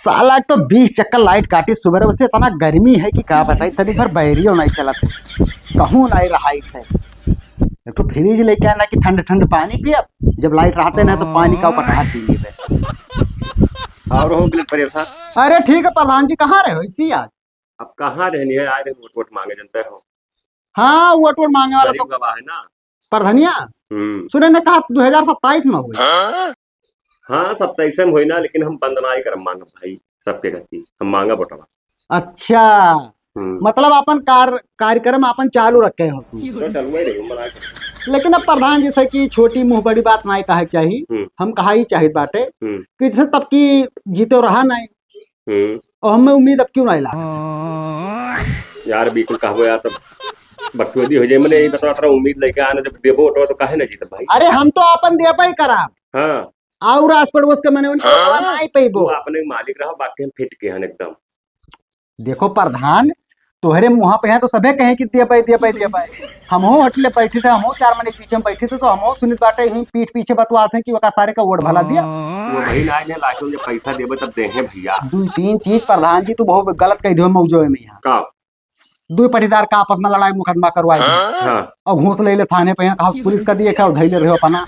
साला तो 20 चक्कर लाइट काटी सुबह से। इतना गर्मी है कि क्या बताई, तनी भर बैरियो नहीं चलत है, कहूँ नहीं रहा इसे। एक तो फ्रिज लेके आना कि ठंड ठंड पानी पिए, जब लाइट रहते ना तो पानी का पटा पी। और हो गए परेशान। अरे ठीक है प्रधान जी, कहाँ रहे हो इसी आज? अब कहाँ रहनी है, आए रहे वोट वोट मांगे जनते हो। हाँ वोट वोट मांगने वाला तो गरीब गवाह है ना। प्रधनिया सुने ने कहा 2027 में हुई। हाँ 27 में हुई ना, लेकिन हम बंद ना ही कर मांगा भाई, सबके गति हम मांगा वोटवा। अच्छा मतलब अपन कार्यक्रम अपन चालू रखे हो तुम। तो चलवा ही रही बना के। लेकिन अब प्रधान जैसे कि छोटी मुंह बड़ी बात नहीं कहे चाहिए, हम कहा ही चाहिए बाटे कि जैसे तब की जीते रहा नहीं और हमें उम्मीद अब क्यों नहीं ला यार बिल्कुल कहबो यार, तब बकचोदी हो जाए। मैंने यही बता रहा, उम्मीद लेके आने जब देबो वोटवा तो काहे ना जीत भाई। अरे हम तो अपन दे पाई करा हाँ और आस पड़ोस के मैंने नहीं पैबो। अपने मालिक रहा, बाकी हम फिट के हैं एकदम। देखो प्रधान तोहरे मुँह पे है तो सबे कहे कि दे पाए। हम हटले बैठे थे, हम 4 महीने पीछे में बैठे थे तो हम सुनित बाटे ही पीठ पीछे बतवाते हैं कि वका सारे का वोट भला दिया। वो भाई ना है लास्ट में जब पैसा देबो तब देहे भैया। 2-3 चीज प्रधान जी तू बहुत गलत कह दियो मौजो में यहाँ। का 2 पटीदार का आपस में लड़ाई मुकदमा करवाई और घूस ले ले थाने पे, कहा पुलिस का दिए क्या धैले रहे अपना।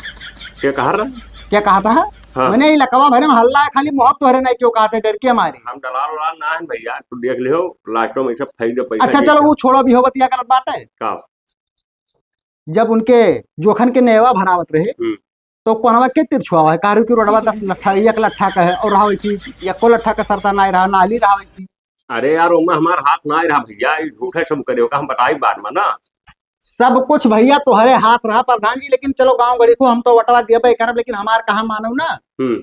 क्या कहा था? मैंने ये लकवा भरे में हल्ला है, खाली मोहब्बत तोहरे नहीं क्यों कहते, डर के हमारे। हम दलाल उलाल ना है भैया, तू देख लियो लास्टों में सब फैल पैसा। अच्छा चलो वो छोड़ो, भी हो बतिया गलत बात है। जब उनके जोखन के नेवा भरावत रहे तो कोनवा के तिरछुआ है कारु की रोडवा 10 लट्ठा 1 लट्ठा का है और रहा वैसी 1 लट्ठा का सरता नहीं रहा, नाली रहा वैसी। अरे यार उमा हमार हाथ ना रहा भैया, झूठे सब करे का हम बताई बात में ना। सब कुछ भैया तुम्हारे हाथ रहा प्रधान जी, लेकिन चलो गांव गड़ी को हम तो वटवा दिया भाई करब, लेकिन हमार कहा मानो ना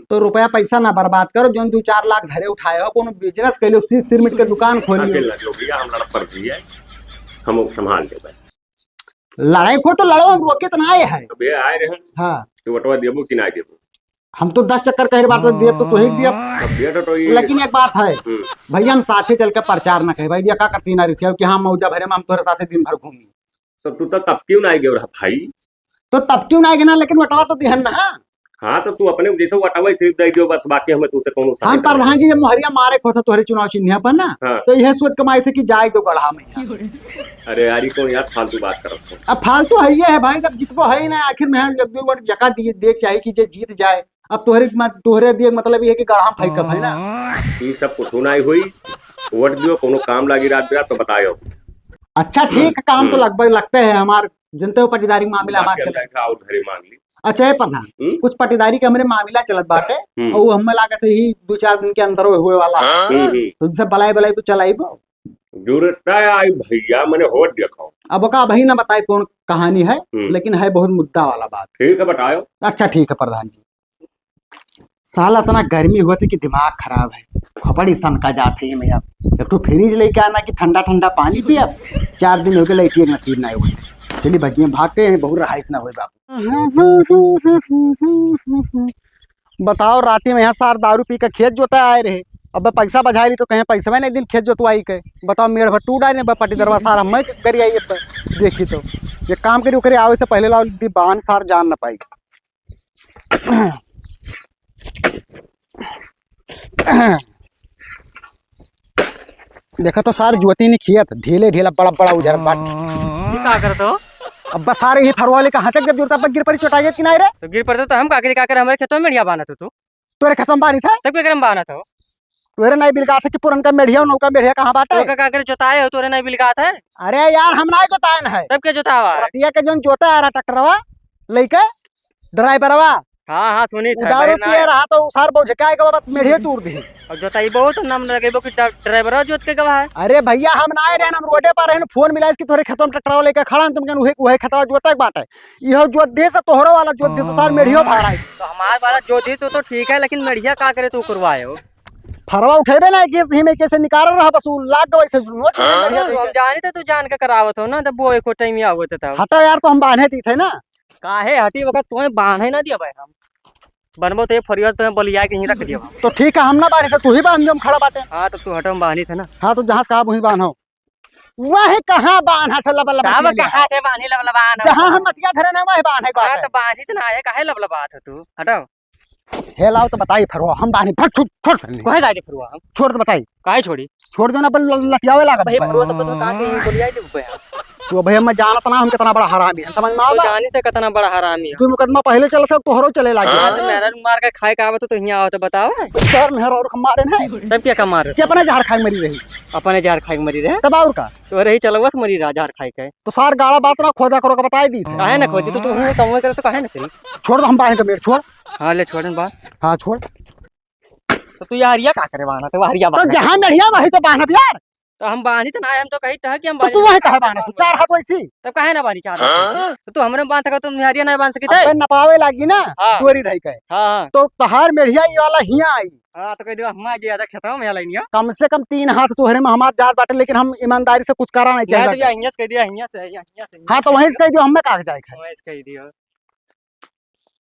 तो रुपया पैसा ना बर्बाद करो। जो 2-4 लाख धरे उठाए हो कोनो बिजनेस कर लो, सिरमिट के दुकान खोल लो भैया। हम लड़ पड़ गई है, हम संभाल ले भाई। लड़ाई को तो लड़ो, हम रोके तो ना आए हैं। भैया आए रहे हाँ तो वटवा देबो कि ना देबो। हम तो 10 चक्कर कह बात दिए तो तू ही दिया तो लेकिन एक बात है भैया, हम साथे चल के प्रचार ना कहे भाई क्या करती ना रिसिया कि हाँ मौजा भरे में हम तुम्हारे साथे दिन भर घूमी। तो तू तो तब क्यों ना गए भाई? तो तब क्यों ना गना, लेकिन वटवा तो दिहन ना। हाँ तो तू अपने जैसे वटवा सिर्फ दे दियो बस, बाकी हमें तुझसे कौन सा। हम प्रधान जी जब मोहरिया मारे को था तोहरे चुनाव चिन्ह पर ना तो यह सोच कमाई थे कि जाए दो गढ़ा में। अरे यार कौन यार फालतू बात कर रहा। अब फालतू है ये है भाई, जब जीतबो है ना आखिर में जगह दिए देख चाहिए कि जे जीत जाए। अब तोहरे दिए मतलब ये है कि गढ़ा में फेंकब है ना। ये सब कुछ ना हुई, वोट दियो कोनो काम लागी रात बिरात तो बतायो। अच्छा ठीक है, काम तो लगभग लगते हैं हमारे जनते हो पटीदारी मामला हमारे चल मांग ली। अच्छा है प्रधान कुछ पटीदारी के हमारे मामला चलत बाटे और हमें लागत ही 2-4 दिन के अंदर हुए वाला तो जैसे बलाई तो चलाई जरूरत आई भैया, मैंने होट देखो। अब का भाई ना बताए कौन कहानी है, लेकिन है बहुत मुद्दा वाला बात। ठीक है बताओ। अच्छा ठीक है प्रधान जी, साला इतना गर्मी हुआ थी कि दिमाग खराब है, बड़ी सनका जाते है। मैं अब एक तो फ्रिज लेके आना कि ठंडा ठंडा पानी पिया, 4 दिन हो गए लाइट नसीब ना हुई। चलिए भगिया भागते हैं, बहुत रहाइश ना हुई बापू। बताओ राती में यहाँ सार दारू पी के खेत जोता आए रहे, अब पैसा बजा ली तो कहें पैसा में नहीं दिन खेत जोतवाई के। बताओ मेड़ भर टूट आए पट्टी दरवा सारा मैं करी आई देखी तो ये काम करी करे आवे से पहले लाओ बाहन सार जान ना पाई। देखा तो सार ज्योति ने खेत ढीले ढीला बड़ा बड़ा उजर क्या करते हो? अब सारे ही फरवाले का हाथ जब जुड़ता गिर पड़ी चोटाई कि नहीं रे? तो गिर पड़ते तो हम का कर हमारे खेतों में मेढ़िया बाना था। तू तोरे खत्म बानी था तब क्या बाना था? तोरे नहीं बिलगा था कि पुरनका मेढ़िया नौका मेढ़िया कहाँ बाटा है? का कर जोताए हो तोरे नहीं बिलगा था? अरे यार हम नहीं जोतान है। तब क्या जोतावा? रतिया के जोन जोता आ रहा ट्रैक्टरवा लेके ड्राइवरवा। हाँ सुनी था दारू पिए रहा तो सार बहु झकाए के बाद मेढ़िया तोड़ दी और जोताई बहुत नाम लगेबो कि ड्राइवर जोत के गवा है। अरे भैया हम ना रहे, हम रोडे पर रहे, फोन मिला कि तोरे खेतों में ट्रैक्टरवा लेके खड़ा तुम कन उहे खेतवा जोता के बाटे इहो जोत दे से तोहरो वाला जोत दे से सार मेढ़ियो भाड़ा है। तो हमार वाला जोत दी तो ठीक है, लेकिन मेढ़िया का करे तू करवाए हो? फरवा उठेबे ना केस ही में कैसे निकाल रहा बस लाग गए से हम जाने थे तू जान के करावत हो ना, तब वो एको टाइम में आवत था। हटो यार तो हम बांधे दी थे ना। काहे हटी वक्त तुम्हें बांधे ना दिया भाई, हम बनबो तो फरियाद तुम्हें बलिया के ही रख दिया। तो ठीक है हम ना बांधे थे, तू ही बांध हम खड़ा बाटे। हाँ तो तू हटो बांधी थे ना। हाँ तो जहाँ कहा वहीं बांधो। वही कहाँ बांधा था लबलबा? कहाँ से बांधी लबलबा? जहाँ हम मटिया धरे ना वही बांधे। हाँ तो बांधी तो ना है, काहे लबलबा था तू? हटाओ हे लाओ तो बताई फिर हम बानी भाग छोड़ कहे गाय फरुआ हम छोड़ तो बताई काहे छोड़ी छोड़ दो ना अपन लतियावे लागा भाई फरुआ सब तो कहां के बोलिया दे भैया तो भैया मैं जानत ना हम कितना बड़ा हरामी है समझ में तो आवा जानी से कितना बड़ा हरामी है तू मुकदमा पहले चल से तोहरो चले लागी हां तो मेरा मार के खाए का आवत तो यहां आवत बताओ सर मेहर और मारे नहीं तब क्या कमा रहे कि अपने जहर खाई मरी रही अपने जार खाए के मरी रहे तब और का तो रही चलवस मरी रहा जार खाए के तो सार गाड़ा बात ना खोदा करो का बताई दी थे काहे ना खोदी तो हूं कमवे करे तो काहे ना करी छोड़ दो हम बाहर का मेर छोड़ हां ले छोड़न बा हाँ छोड़ तो तू यार का करे बाना तो हरिया तो बाना जहाँ मेढ़िया वही तो बांधब यार तो हम बानी तो ना हम तो कही था कि हम तो बानी तू वही कहे बांधब चार हाथ वैसी तब काहे ना बानी चार तो तू हमरे बांध सका तुम हरिया ना बांध सकी थे अबे नपावे लागी ना हाँ। तोरी रही के हां तो तहार मेढ़िया ये वाला हिया आई हां तो कह दो हम ज्यादा खेता में लाइनिया कम से कम 3 हाथ तोहरे में हमार जात बाटे लेकिन हम ईमानदारी से कुछ करा नहीं मैं तो चाहिए यहीं से कह दिया यहीं से हाँ तो वहीं से कह दियो हमें काग जाए वहीं से कह दियो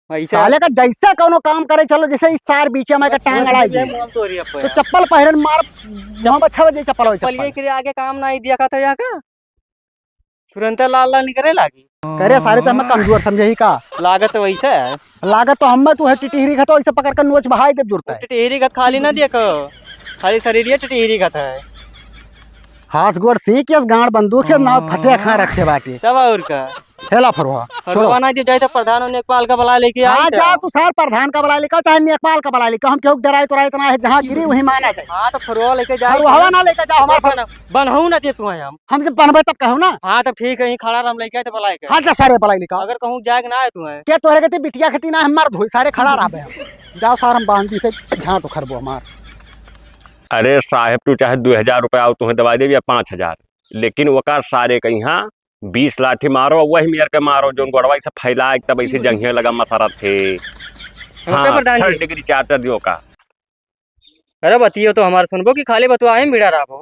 ऐसा साले का जैसे कोनो काम करे चलो जैसे इस सार बीचे में का टांग अड़ाई दी मुंह तो रिया तो चप्पल पहरन मार जहाँ पर 6 बजे चप्पल हो चप्पल चप्पल के आगे काम नहीं दिया का था यहाँ का तुरंत लाल लाल निकले लागी करे सारे तो हमें कमजोर समझे ही का लागत वैसे है लागत तो हमें तू है टिटिहरी खा तो ऐसे पकड़ कर नोच बहाई दे जुड़ता है टिटहरी गत खाली ना देखो खाली शरीर टिटहरी गत है हाथ गोड़ सीख के गांड बंदूक के नाव फटे खा रखे बाटे तब और का हेला फरवा फरवा ना दी जाए तो प्रधान और नेपाल का बला लेके हाँ आई जा तू सार प्रधान का बला लेकर चाहे नेपाल का बला लेकर हम क्यों डराए तो इतना है जहाँ गिरी वहीं माना जाए हाँ तो फरवा लेके जाए और हवा ना लेकर जाओ हमारे बनहू ना दे तू हम हम जब बनबे तब कहो ना हाँ तो ठीक है यहीं खड़ा रह लेके तो बला के हाँ जा सारे बला लेकर अगर कहूँ जाए ना है तू है क्या तोरे कहती बिटिया खेती ना हम मर्द हुई सारे खड़ा रहा हम जाओ सार हम बांधी से झाट उखरबो हमार अरे साहेब तू चाहे 2000 रुपया आओ तुम्हें दवा देवी या 5000 लेकिन वकार सारे के यहाँ 20 लाठी मारो वही मियर के मारो जो गोड़वाई से फैला तब ऐसे जंघिया लगा मसारा थे हाँ प्रधान 3rd डिग्री चार्टर दियो का अरे बतियो तो हमारे सुनबो कि खाली बतवा है मीड़ा रहा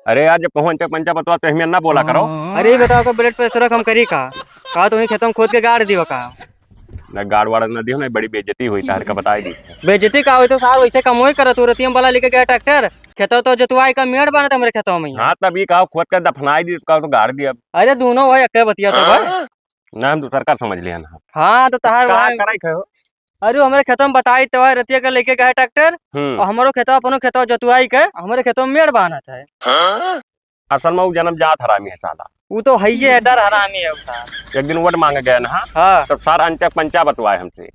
अरे आज पहुंच पंचा बतवा तो हमें ना बोला करो अरे बताओ का ब्लड प्रेशर कम करी का तो खेतों में खोद के गाड़ दियो का न गाड़ वाड़ न दियो ना बड़ी बेइज्जती हुई तार का बताई दी बेइज्जती का हो तो सार वैसे कम होई करत रतियम वाला लेके गया ट्रैक्टर खेतो तो जोतवाई का मेड़ बना था मेरे खेतों में हाँ तब ये कहा खोद कर दफनाई दी कहा तो गाड़ दिया अरे दोनों भाई अक्के बतिया तो भाई ना हम दूसर का समझ लिया ना हाँ तो तहार का भाई कराई खो अरे हमारे खेतों में बताई तो भाई रतिया का लेके गया ट्रैक्टर और हमारो खेतवा अपनो खेतवा जोतवाई के हमारे खेतों में मेड़ बना था असल में वो जन्म जात हरामी है साला वो तो है ये डर हरामी है उसका एक दिन वोट मांगे गए ना हाँ तो सारा अंचा पंचा बतवाए हमसे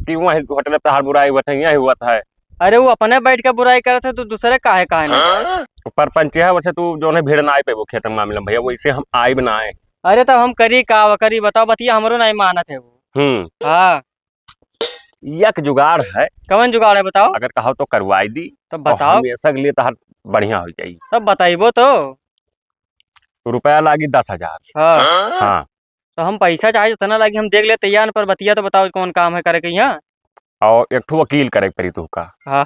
कि वहाँ होटल पे हार बुराई हुआ था यहाँ हुआ था अरे वो अपने बैठ के बुराई करे थे तो दूसरे काहे काहे नहीं पर पंच है वैसे तू जो है भीड़ ना आए पे वो खेत मामले में भैया वैसे हम आए भी ना आए अरे तब हम करी का करी बताओ बतिया हमरो नहीं मानत है वो हाँ एक जुगाड़ है कवन जुगाड़ है बताओ अगर कहो तो करवाई दी तब बताओ हमेशा के लिए तो बढ़िया हो जाएगी तब बताइबो तो रुपया लागी 10,000 हाँ हाँ तो हम पैसा चाहे जितना लगी हम देख ले तैयार पर बतिया तो बताओ कौन काम है करे के यहाँ और एक ठो वकील करे परी तू का हाँ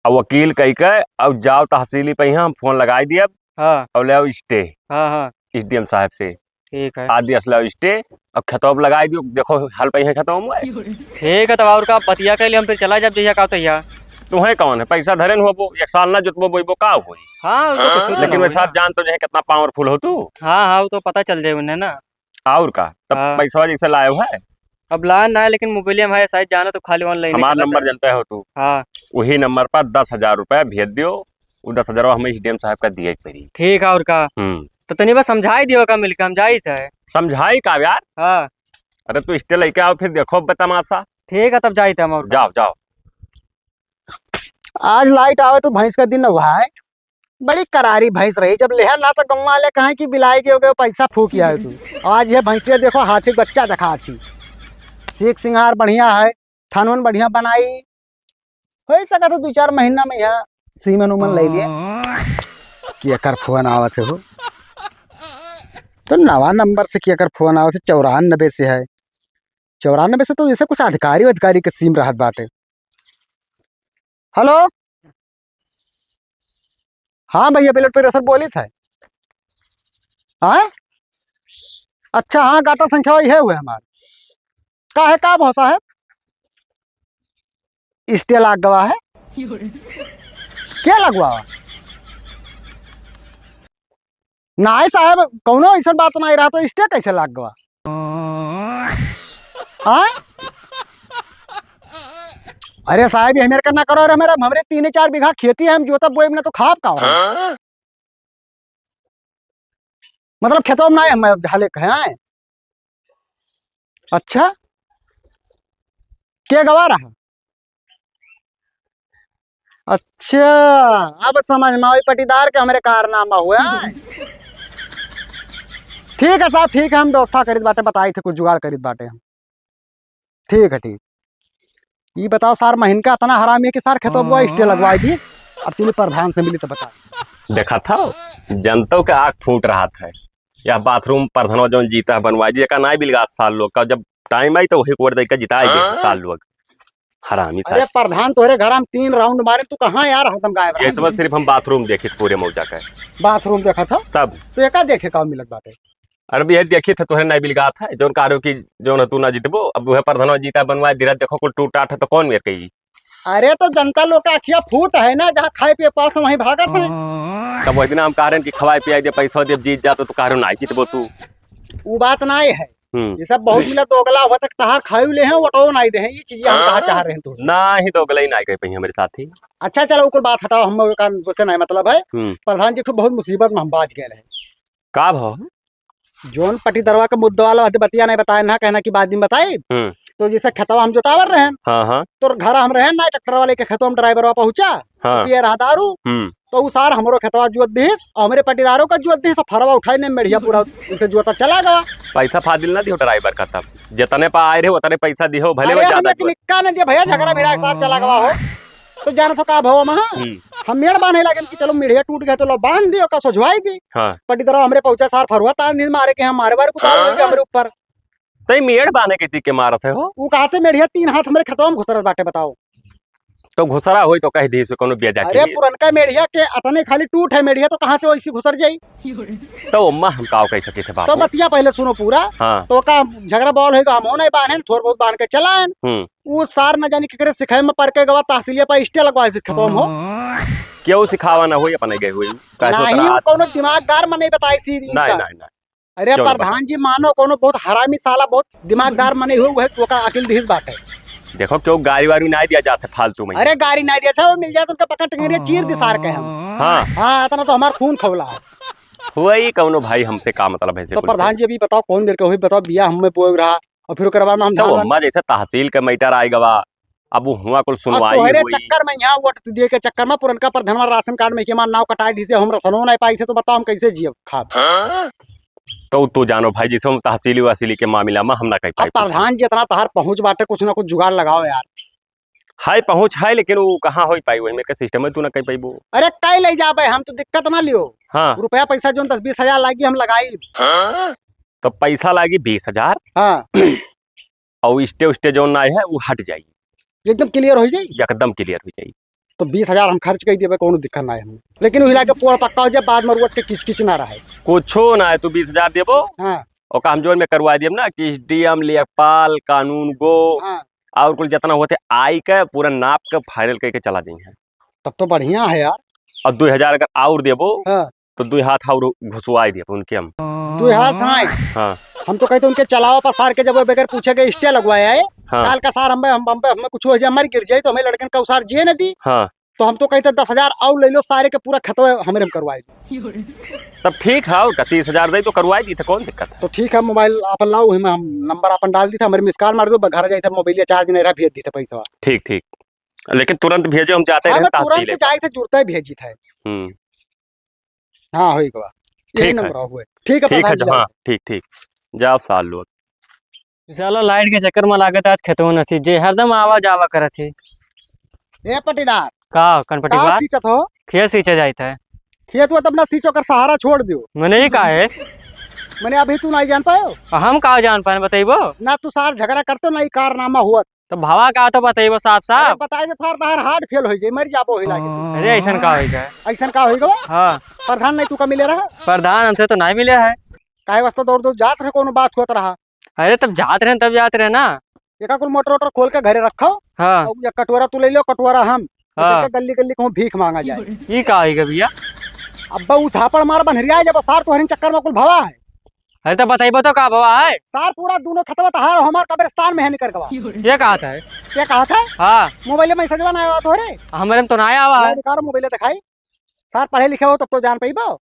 अब वकील कही के अब जाओ तहसीली पे यहाँ हम फोन लगाई दिए हाँ और ले आओ स्टे हाँ हाँ एसडीएम साहब से ठीक है आदि असला स्टे अब खतौब लगाई दियो देखो हल पे यहाँ खतौब हुआ ठीक है तब और का बतिया के लिए हम फिर चला जब जैसा का तैयार तुम्हें कौन है पैसा धरे न हो एक साल ना जुतबो बोइबो का होई हाँ लेकिन वैसा जान तो जो है कितना पावरफुल हो तू हाँ हाँ वो तो पता चल जाए उन्हें ना और का तब हाँ। पैसा जैसे लायो है अब लान ना है लेकिन मोबाइल में है शायद जाना तो खाली ऑनलाइन हमारा नंबर जानते हो तू हाँ वही नंबर पर 10,000 रुपया भेज दियो वो 10,000 हमें एसडीएम साहब का दिए पड़ी ठीक है और का तो तनी बस समझाई दियो का मिलकर हम जाई है समझाई का यार हाँ अरे तू स्टे लेके आओ फिर देखो तमाशा ठीक है तब जाई थे हम और जाओ जाओ आज लाइट आवे तो भैंस का दिन भाई बड़ी करारी भैंस रही जब लेहर ना तो गौवा वाले कहे कि बिलाई के हो गए पैसा फूक आए तू आज ये भैंसिया देखो हाथी बच्चा दिखा थी सीख सिंगार बढ़िया है थानवन बढ़िया बनाई हो सका तो 2-4 महीना में यहाँ सीमन उमन ले लिए कि एकर फोन आवत है हो तो नवा नंबर से कि एकर फोन आवत है 94 से है 94 से तो जैसे कुछ अधिकारी के सीम रहत बाटे हेलो हाँ भैया ब्लड प्रेशर बोली था हाँ अच्छा हाँ गाटा संख्या वही है हुए हमारे का है का भौसा है स्टे लाग गवा है क्या लगवा ना साहब कौनो ऐसा बात नहीं रहा तो स्टे कैसे लाग गवा हाँ अरे साहब ये हमें करना करो, हमारा हमरे 3-4 बीघा खेती है, हम जोता बोए ना तो खाब का मतलब खेतों में ना हम झाले हैं। अच्छा क्या गवा रहा? अच्छा अब समझ में आई पटीदार के हमारे कारनामा हुए हैं। ठीक है साहब, ठीक है, हम व्यवस्था करीत बाटे, बताई थे कुछ जुगाड़ करीत बाटे हम। ठीक है ठीक। ये बताओ सार महीन का इतना हरामी है कि सार खेतों बुआ स्टे लगवाई दी, अब तुम्हें प्रधान से मिली तो बता। देखा था जनता का आग फूट रहा था। यह बाथरूम प्रधान जो जीता है बनवाई दिया का ना बिलगा साल लोग का, जब टाइम आई तो वही कोर दे का जिता साल लोग। हरामी था। अरे प्रधान तोरे घर हम 3 राउंड मारे, तू कहाँ यार हरदम गायब रहा? ये सब सिर्फ हम बाथरूम देखे पूरे मौजा का बाथरूम देखा था तब तो एका देखे का मिलत बाटे। अरे भैया देखी था तोहरे नहीं बिलगा था जो कारो की जो न तू ना जीतबो, अब वह प्रधान जीता बनवाए धीरे देखो कुल टूटा था तो कौन मेरे कही। अरे तो जनता लोग का अखिया फूट है ना, जहाँ खाए पिए पास वहीं भागत है। तब वही दिन हम कारण की खवाए पियाई दे पैसा दे जीत जा तो कारो ना जीतबो तू। वो बात नहीं है, ये सब बहुत मिला दोगला हुआ तक तहार खायु ले हैं वटो नहीं दे हैं, ये चीजें हम कहा चाह रहे हैं तो ना ही तो गलई ना कह पई हमारे साथी। अच्छा चलो कोई बात हटाओ, हम का उससे नहीं मतलब है। प्रधान जी को बहुत मुसीबत में हम बाज गए हैं। का भाव जोन पटी दरवा का मुद्दा वाला बतिया नहीं बताए ना, कहना की बाद में बताए तो जैसे खेतवा हम जोतावर रहे तो घर हम रहे ना, ट्रैक्टर वाले के खेतों में ड्राइवर पहुंचा पिए रहा दारू तो उस सार हमरो खेतवा जुत दी और हमारे पटीदारों का जुत दी, फरवा उठाई ने मेढ़िया पूरा उनसे जुता चला गया। पैसा फादिल ना दियो ड्राइवर का, तब जितने पा आए रहे उतने पैसा दियो भले वो ज्यादा निक्का ने दिया भैया, झगड़ा भिड़ा के साथ चला गया हो तो जाना तो का भाव हम मेड़ बांधे लगे कि चलो मेढ़िया टूट गया तो लो बांध दियो का सोझवाई दी। पटीदारों हमरे पहुंचा सार फरवा तान दिन मारे के हम मारे बार कुतार हमारे ऊपर तई मेड़ बांधे के ती के मारत है हो। वो कहते मेढ़िया 3 हाथ हमारे खेतवा में घुसरत बाटे, बताओ तो घुसरा होई तो कह दी से कोनो बेजा के। अरे पुरनका मेढ़िया के अतने खाली टूट है मेढ़िया तो कहां से वैसी घुसर जाई? तो अम्मा हम काव कह सके थे बाबू। तो बतिया पहले सुनो पूरा। तो का झगड़ा बॉल है हम नहीं बांधे, थोड़ा बहुत बांध के चलाएन। वो सार न जाने के सिखाए में पर के गवा तहसीलिया पर स्टे लगवाए से खत्म हो। क्यों सिखावा ना होई अपने गए हुई नहीं कोनो दिमागदार मन नहीं बताई सी नहीं नहीं। अरे प्रधान जी मानो कोनो बहुत हरामी साला बहुत दिमागदार मने हुए वह तो का अकिल दिस बात है। देखो क्यों गाड़ी वाड़ी नहीं दिया जाता फालतू में। अरे गाड़ी नहीं दिया वो मिल जाए तो उनका पकड़ टंगेरिया चीर दिसार के हम। हाँ इतना तो हमारा खून खौला है। वही कौनो भाई हमसे का मतलब है। तो प्रधान जी अभी बताओ कौन देर के हुई बताओ बिया हमें बोल रहा और फिर करवा में हम तो अम्मा जैसे तहसील के मैटर आई गवा अब वो हुआ कुल सुनवाई हुई चक्कर में यहाँ वोट दिए के चक्कर में पुरनका प्रधान राशन कार्ड में के मान नाव कटाई दी से हम रसनो नहीं पाई थे तो बताओ हम कैसे जिए खा। तो तू जानो भाई जिसे हम तहसीली वसीली के मामला में हम ना कह पाए। प्रधान जी इतना तहार पहुंच बाटे कुछ ना कुछ जुगाड़ लगाओ यार। हाय पहुंच है लेकिन वो कहाँ हो पाई वही में के सिस्टम में तू ना कह पाइबो। अरे कई ले जाबे हम तो दिक्कत ना लियो। रुपया पैसा जो 10-20 हजार लागी हम लगाई। तो पैसा लागी 20,000 और स्टे उस्टे जो ना है वो हट जाएगी एकदम क्लियर हो जाएगी। एकदम क्लियर हो जाएगी तो 20,000 हम खर्च कर दिए कोनो दिक्कत ना है हम, लेकिन हिला के पूरा पक्का हो जाए बाद में रुआत के किच ना रहे कुछो ना है। तू 20,000 देबो और काम जोन में करवा दिए ना कि डीएम लेखपाल कानून गो और कुल जितना होते आई के पूरा नाप के फाइनल करके चला जाइए। तब तो बढ़िया है यार। और 2,000 अगर और देबो तो 2 हाथ और घुसवाई दिए उनके हम 2 हाथ। हम तो कहते उनके चलावा पसार के जब वो बगैर पूछे गए स्टे लगवाया है। काल का सार हमें कुछ हो जाए मर गिर जाए तो हमें लड़कन का उसार जिए न दी। तो हम तो कहते 10,000 और ले लो सारे के पूरा खतवा हमें करवाई दी। तब ठीक है 30,000 दे तो करवाई दी था कौन दिक्कत है। तो ठीक है मोबाइल अपन लाओ हम नंबर अपन डाल दी था हमारे मिस कॉल मार दो घर जाए था मोबाइल चार्ज नहीं रहा भेज दी था पैसा। ठीक ठीक लेकिन तुरंत भेजो हम चाहते हैं तुरंत जाए थे जुड़ता है भेजी था। हाँ हो गया यही नंबर हुए। ठीक है हाँ ठीक ठीक जाओ साल लोग चलो लाइट के चक्कर में लागत आज खेतों नसी जे हरदम आवाज आवा करत है। ए पटीदार का कन पटीदार सींचत हो खेत सींचे जाइत है खेत में तब ना सींचो कर सहारा छोड़ दियो। मैंने ही कहा है मैंने अभी तू नहीं जान पायो। हम कहा जान पाए बताइबो ना तू सार झगड़ा करते नहीं कारनामा हुआ तो भावा का तो बताइबो साफ साफ बताए दे थार तार हार्ट फेल हो जाए मर जाबो हिला के। अरे ऐसा का होइगा ऐसा का होइगा। हां प्रधान नहीं तू का मिले रहा प्रधान हमसे तो नहीं मिले है काहे वास्ते दौड़ दौड़ जात रहे कोनो बात होत रहा। अरे तब जात रहे तब जात रहे ना एका कुल मोटर वोटर खोल के घरे रखो। या कटोरा तू ले लो कटोरा हम गली गली कहूं भीख मांगा जाए। ये का होइगा भैया अब्बा उ झापड़ मार बनहरिया जब सार तो हरिन चक्कर में कुल भवा है अरे तो बताइबो तो का भवा है। सार पूरा दोनों खतवा तहार हमार कब्रिस्तान में है निकर गवा। ये कहा था। क्या कहा था? हाँ मोबाइल में मैसेज बनाया तो रे हमारे में तो ना आया हुआ है। निकालो मोबाइल दिखाई। सार पढ़े लिखे हो तब तो जान पाइबो।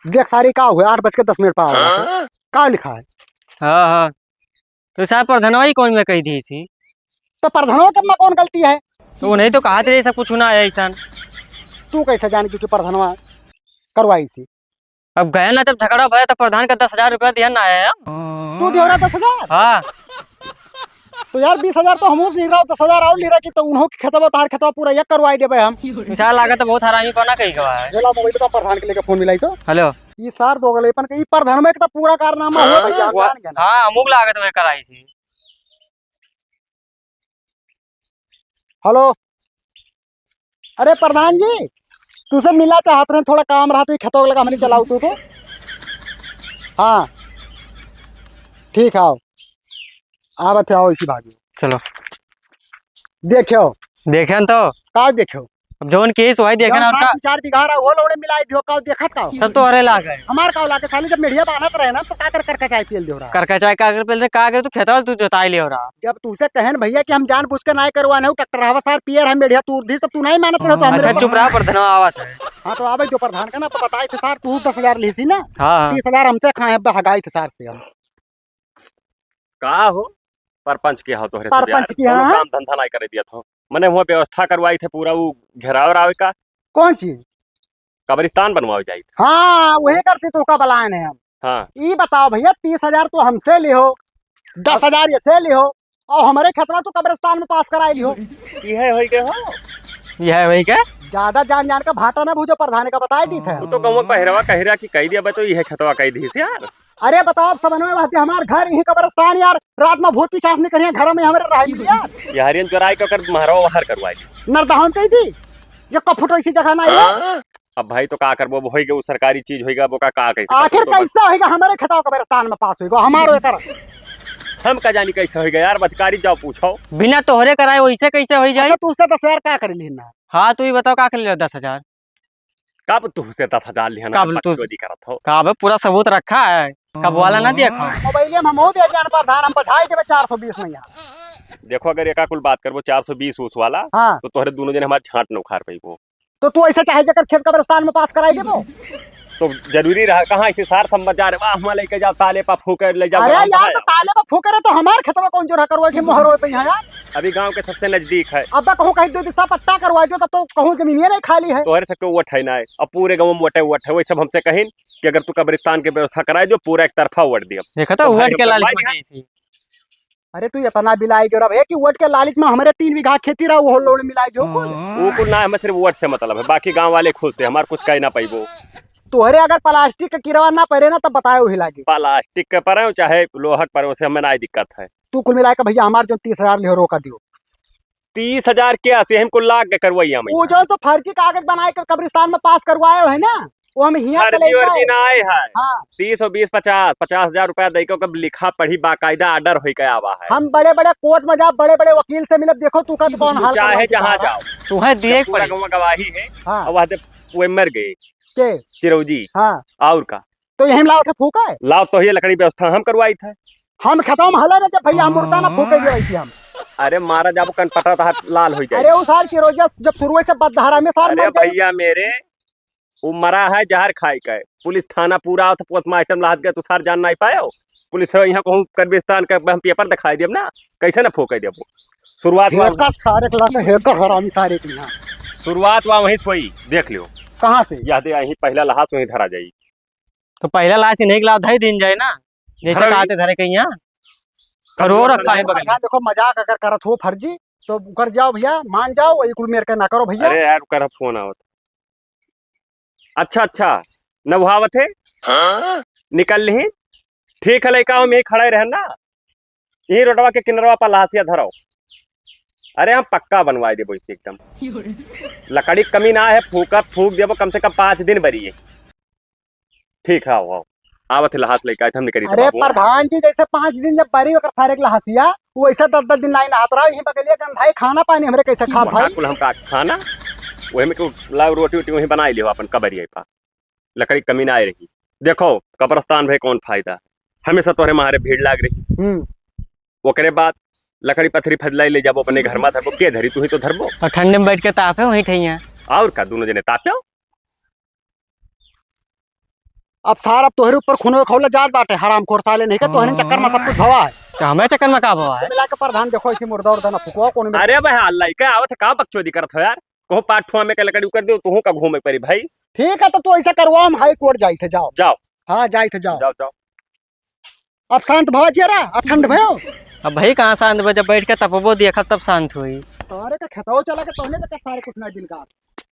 देख सारी का हुआ 8:10 पर आवा का लिखा है। हाँ हाँ तो साहब प्रधानवा ही कौन में कही थी इसी। तो प्रधानों के में कौन गलती है? तो वो नहीं तो कहा थे सब कुछ ना है ऐसा। तू कैसे जान कि प्रधानवा करवाई थी? अब गया ना जब झगड़ा भया तो प्रधान का 10,000 रुपया दिया ना आया। तू दियो रहा 10,000? हाँ तो यार 20,000 तो हम ले रहा 10,000 और ले रहा कि तो उन्हों के खतवा तार खतवा पूरा एक करवाई देबे हम। विशाल लागत तो बहुत हरामी पना कही गवा है। चला मोबाइल तो प्रधान के लेके फोन मिलाई तो। हेलो ये सार दोगलेपन के ई प्रधान में तो पूरा कारनामा हो भैया जान गया ना। हाँ अमुक लागत में कराई थी। हेलो अरे प्रधान जी तुझसे मिलना चाहते हैं थोड़ा काम रहा तो खतों लगा मैंने चलाऊ तू तो। हाँ ठीक है आओ आवत आओ इसी भागी। चलो देखो देखे तो का देखो अब जोन केस हुआ देखे ना उनका 4 बीघा रहा वो लोड़े मिलाई दियो का देखत का सब तो अरे लाग गए। हमार का लाके साली जब मेढ़िया बांधत रहे ना तो का कर चाय पियल दियो रहा करके चाहे का पहले का तू खेतवा तू जोताई ले हो रहा। जब तुझसे कहन भैया कि हम जान पूछ के ना करवाने ट्रैक्टर हवा सार पियर हम मेढ़िया तू दी तब तू नहीं मानत रहो तो अच्छा हम चुप रहा प्रधानवा आवत है। हाँ तो आवे जो प्रधान का ना तो बताए थे सार तू 10,000 ली थी ना। हाँ 30,000 हमसे खाए अब हगाई थे सार से हम का हो परपंच के हो तोहरे परपंच की हाँ काम धंधा नहीं करे दिया था मैंने वहाँ व्यवस्था करवाई थे पूरा वो घेराव रावे का कौन चीज? कब्रिस्तान बनवाओ जाई। हाँ वही करते तो का बलायन है हम। हाँ ये बताओ भैया 30,000 तो हमसे लिहो 10,000 ये से लिहो और हमारे खतरा तो कब्रिस्तान में पास कराई लिहो। ये होई के हो यह वही क्या ज्यादा जान का भाटा ना भूजो प्रधान का बताए दी थे। तू तो गाँव पहिरवा कहिरा की कही दिया तो यह खतवा कही दी यार। अरे बताओ अब समझ में आती हमारे घर यही कब्रिस्तान यार रात में भूत पिशाच नहीं करिए घर में हमारे रह यार ये हरियन चौराहे का कर महाराव बाहर करवाई नरदहन कही थी ये कफुट ऐसी जगह ना है। अब भाई तो का करबो वो होई वो सरकारी चीज होईगा वो का कैसे आखिर कैसा होगा हमारे खताओ कब्रिस्तान में पास होगा हमारे कर हम का जानी कैसे होईगा यार बदकारी जाओ पूछो बिना तोहरे कराए वैसे कैसे हो जाए। अच्छा तू उससे 10,000 क्या कर लेना? हाँ तू ही बताओ का कर ले 10,000 कब तू से 10,000 लिया कब तू करत हो का पूरा सबूत रखा है कब वाला ना देखो मोबाइल में हम हो दे जान प्रधान हम बधाई देवे 420 में यहाँ। देखो अगर एका कुल बात करबो 420 उस वाला हाँ तो तोहरे दोनों जने हमारे छाट न उखाड़ पाई वो तो तू ऐसा चाहे जकर खेत कब्रिस्तान में पास कराई देबो। तो जरूरी रहा कहाँ इसे सार समझा रहे वाह हम लेके जाओ ताले पा फूके ले जाओ अरे यार तो ताले में फूके रहे तो हमारे खेत में कौन जोरा करवा के मोहर होते हैं यार। अभी गांव के सबसे नजदीक है अब कहूँ कहीं 2 दिशा पट्टा करवा दो तो कहूँ जमीन नहीं खाली है। तोहरे से वोट है ना है अब पूरे गाँव में वोटे वोट है वही सब हमसे कहीं कि अगर तू कब्रिस्तान की व्यवस्था कराए जो पूरा एक तरफा वोट दिया देखा था तो भाई वोट के लोग लालच करवाई में ऐसी। अरे तू इतना बिलाई जो है कि वोट के लालच में हमारे 3 बीघा खेती रहा वो लोड मिलाई जो वो कुल ना हमें सिर्फ वोट से मतलब है बाकी गांव वाले खुश है हमारे कुछ कह ना पाई वो तोहरे अगर प्लास्टिक का किरवा ना पड़े ना तब बताए वही लागे प्लास्टिक के पर चाहे लोहक पर से हमें ना दिक्कत है। तू कुल मिला के भैया हमारे जो 30,000 लिहो रोका दियो 30,000 के ऐसे हमको लाग के करवाइया वो जो तो फर्जी कागज बनाए कर कब्रिस्तान में पास करवाए है ना वो हम हिया से फर्जी वर्जी ना आए है हाँ 30 और 20 50,000 रुपया दे के लिखा पढ़ी बाकायदा ऑर्डर हो गया आवा है हम बड़े बड़े कोर्ट में जा बड़े बड़े वकील से मिलब देखो तू का कौन हाल चाहे जहाँ जाओ तुम्हें दिए पूरा गाँव में गवाही है हाँ और वहाँ वो मर गए के चिरौजी हाँ और का तो यही लाओ थे फूका है लाओ तो ये लकड़ी व्यवस्था हम करवाई थे हम खतम हला ना जब भैया हम मुर्दा ना फूके गए थी हम। अरे मारा जब कन पटा था लाल हो जाए अरे वो साल की रोजा जब शुरू से बदधारा में साल अरे मर गए। भैया मेरे वो मरा है जहर खाई का पुलिस थाना पूरा तो पोस्टमार्टम लाद गया तो सार जान नहीं पायो पुलिस यहाँ कहूँ कब्रिस्तान का हम पेपर दिखाई दिए ना कैसे ना फोके दिया शुरुआत हेका सारे क्लास हेका हरामी सारे के यहाँ शुरुआत वहाँ वहीं सोई देख लियो कहाँ से याद यही पहला लहास वहीं धरा जाई तो पहला लाश नहीं लाभ धई दिन जाए ना जैसे धरा कहते धरे कहीं यहाँ रो रखा है बगल में। देखो मजाक अगर करत हो फर्जी तो कर जाओ भैया मान जाओ वही कुल मेरे के ना करो भैया। अरे यार कर फोन आवत अच्छा नभावत है निकल ली ठीक है लड़का हम यही खड़े रहे ना यही रोडवा के किनरवा पर लहासिया धरो अरे हम पक्का बनवाए देबो इसे एकदम लकड़ी कमी ना है फूक देबो कम से कम 5 दिन बरिए ठीक है आओ आवत लहास लेके हम निकली अरे प्रधान जी जैसे 5 दिन जब बरी होकर सारे के लहासिया वो ऐसा 10 दिन लाइन हाथ रहा यहीं बगलिए कर भाई खाना पानी हमरे कैसे खा भाई कुल हम का खाना वही में लाव रोटी वोटी वहीं बनाई लियो अपन कबरिया पा लकड़ी कमी ना आए रही। देखो कब्रस्तान भाई कौन फायदा, हमेशा तोहरे मारे भीड़ लाग रही। ओकरे बाद लकड़ी पथरी फजलाई ले जाबो अपने घर में धरबो, के धरी तू ही तो धरबो। और ठंडे में बैठ के ताप है वहीं ठैया। और का दोनों जने ताप्यो। अब सार अब तोहरे ऊपर खुनवे खौला जात बाटे, हरामखोर साले नहीं के तोहरे चक्कर में सब कुछ भवा है। क्या हमें चक्कर में का भवा है? मिला के प्रधान देखो इसी मुर्दा उर्दा ना फुकवा कौन में। अरे भाई अल्लाह का आवत का बकचोदी करत हो यार, कहो पाठुआ में के लकड़ी कर दो तू का घूमे परी भाई। ठीक है तो तू ऐसा करवा, हम हाई कोर्ट जाई थे, जाओ जाओ। हाँ जाई थे, जाओ जाओ जाओ। अब शांत भवा जरा, अब ठंड भयो। अब भाई कहाँ शांत बजे बैठ के तपबो देखा तब शांत हुई। सारे का खेताओ चला के तोहने के सारे कुछ ना दिन का।